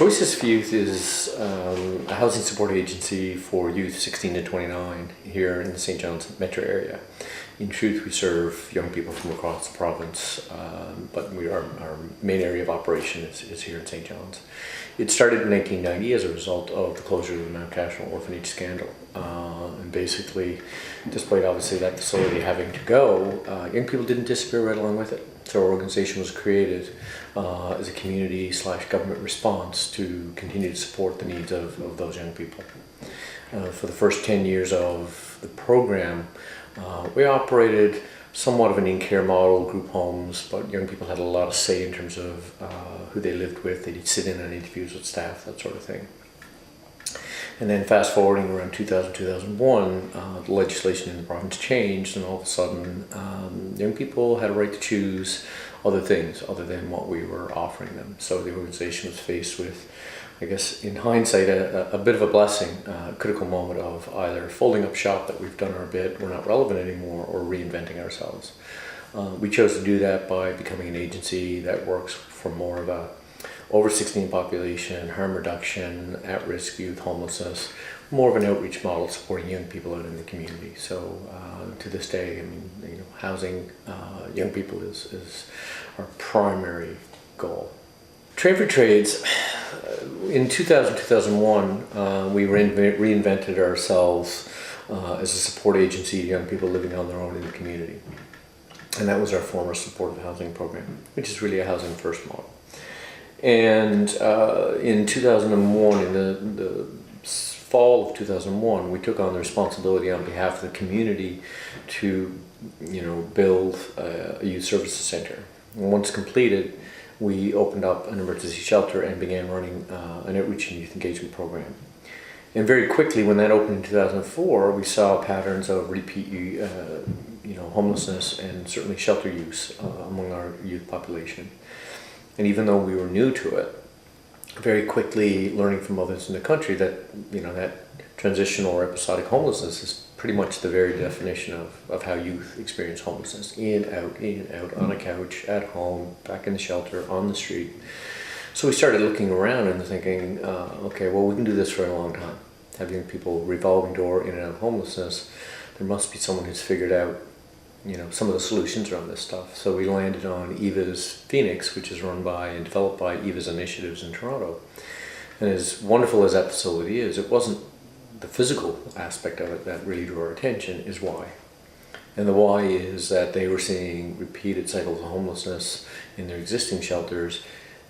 Choices for Youth is a housing support agency for youth 16 to 29 here in the St. John's metro area. In truth, we serve young people from across the province, but our main area of operation is here in St. John's. It started in 1990 as a result of the closure of the Mount Cashel orphanage scandal. And basically, despite obviously that facility having to go, young people didn't disappear right along with it. So our organization was created as a community/government response to continue to support the needs of those young people. For the first 10 years of the program, we operated somewhat of an in-care model, group homes, but young people had a lot of say in terms of who they lived with. They'd sit in on interviews with staff, that sort of thing. And then fast forwarding around 2000, 2001, the legislation in the province changed, and all of a sudden young people had a right to choose other things other than what we were offering them. So the organization was faced with, I guess in hindsight, a bit of a blessing, a critical moment of either folding up shop that we've done our bit, we're not relevant anymore, or reinventing ourselves. We chose to do that by becoming an agency that works for more of a over 16 population, harm reduction, at-risk youth, homelessness, more of an outreach model supporting young people out in the community. So to this day, I mean, housing young people is our primary goal. Trade for Trades, in 2000, 2001, we reinvented ourselves as a support agency to young people living on their own in the community. And that was our former supportive housing program, which is really a housing first model. And in 2001, in the fall of 2001, we took on the responsibility on behalf of the community to, build a youth services center. And once completed, we opened up an emergency shelter and began running an outreach and youth engagement program. And very quickly, when that opened in 2004, we saw patterns of repeat, homelessness and certainly shelter use among our youth population. And even though we were new to it, very quickly learning from others in the country that, that transitional or episodic homelessness is pretty much the very definition of how youth experience homelessness. In, out, on a couch, at home, back in the shelter, on the street. So we started looking around and thinking, okay, well, we can do this for a long time. Having people revolving door in and out of homelessness, there must be someone who's figured out some of the solutions around this stuff. So we landed on Eva's Phoenix, which is run by and developed by Eva's Initiatives in Toronto. And as wonderful as that facility is, it wasn't the physical aspect of it that really drew our attention, is why. And the why is that they were seeing repeated cycles of homelessness in their existing shelters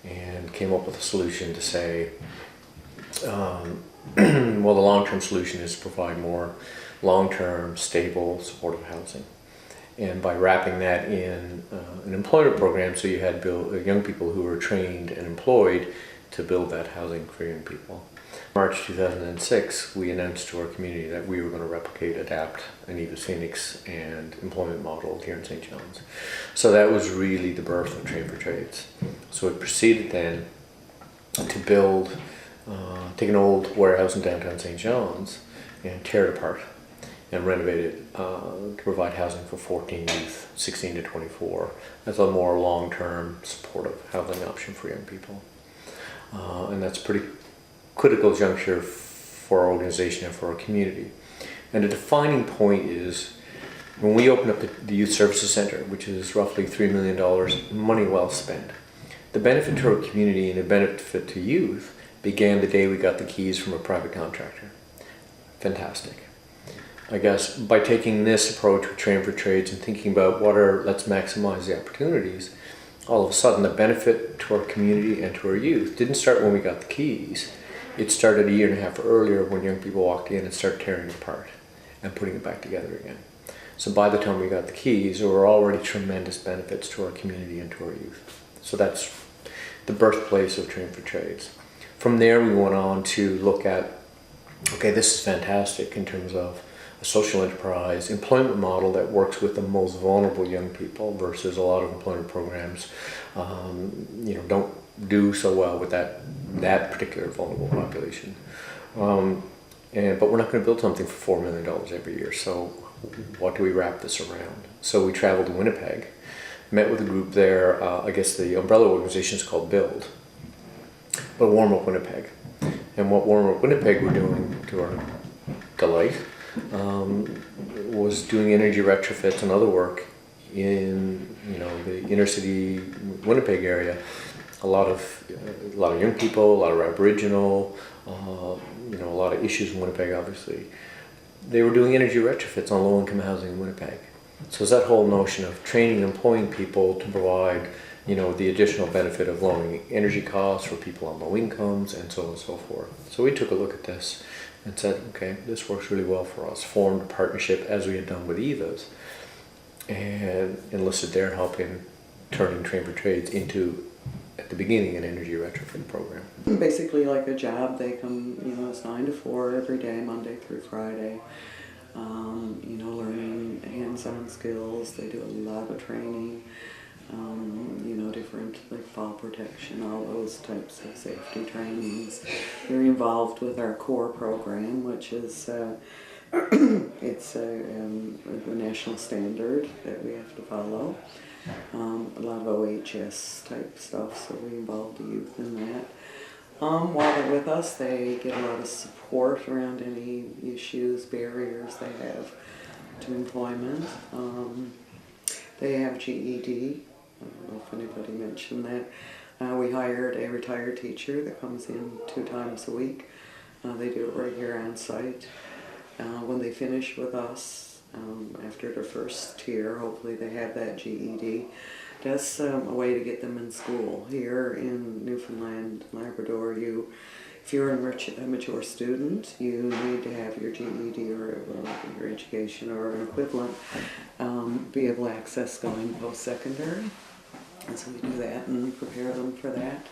and came up with a solution to say, well, the long-term solution is to provide more long-term, stable, supportive housing. And by wrapping that in an employment program, so you had young people who were trained and employed to build that housing for young people. March 2006, we announced to our community that we were going to replicate, adapt an Eva's Phoenix and employment model here in St. John's. So that was really the birth of Trade for Trades. So it proceeded then to build, take an old warehouse in downtown St. John's and tear it apart and renovate it to provide housing for 14 youth, 16 to 24, as a more long-term supportive housing option for young people. And that's a pretty critical juncture for our organization and for our community. And a defining point is when we opened up the Youth Services Center, which is roughly $3 million, money well spent. The benefit to our community and the benefit to youth began the day we got the keys from a private contractor. Fantastic. I guess by taking this approach with Trade for Trades and thinking about let's maximize the opportunities, all of a sudden the benefit to our community and to our youth didn't start when we got the keys. It started a year and a half earlier when young people walked in and started tearing it apart and putting it back together again. So by the time we got the keys, there were already tremendous benefits to our community and to our youth. So that's the birthplace of Trade for Trades. From there we went on to look at, okay, this is fantastic in terms of a social enterprise employment model that works with the most vulnerable young people versus a lot of employment programs don't do so well with that particular vulnerable population. But we're not going to build something for $4 million every year, so what do we wrap this around? So we traveled to Winnipeg, met with a group there. I guess the umbrella organization is called Build. but Warm Up Winnipeg. And what Warm Up Winnipeg were doing, to our delight, was doing energy retrofits and other work in the inner city Winnipeg area. A lot of young people, a lot of Aboriginal, a lot of issues in Winnipeg. Obviously, they were doing energy retrofits on low-income housing in Winnipeg. So it's that whole notion of training and employing people to provide, the additional benefit of lowering energy costs for people on low incomes and so on and so forth. So we took a look at this and said, okay, this works really well for us. Formed a partnership as we had done with EVAs and enlisted their help in turning Train for Trades into, at the beginning, an energy retrofit program. Basically like a job. They come, it's 9 to 4 every day, Monday through Friday. Learning hands-on skills. They do a lot of training, different like fall protection, all those types of safety trainings. They're involved with our core program, which is it's a national standard that we have to follow. A lot of OHS type stuff, so we involve the youth in that. While they're with us, they get a lot of support around any issues, barriers they have to employment. They have GED. I don't know if anybody mentioned that. We hired a retired teacher that comes in 2 times a week. They do it right here on site. When they finish with us, after their first year, hopefully they have that GED. That's a way to get them in school. Here in Newfoundland, Labrador, if you're a mature student, you need to have your GED or your education or an equivalent, be able to access going post-secondary. And so we do that and prepare them for that.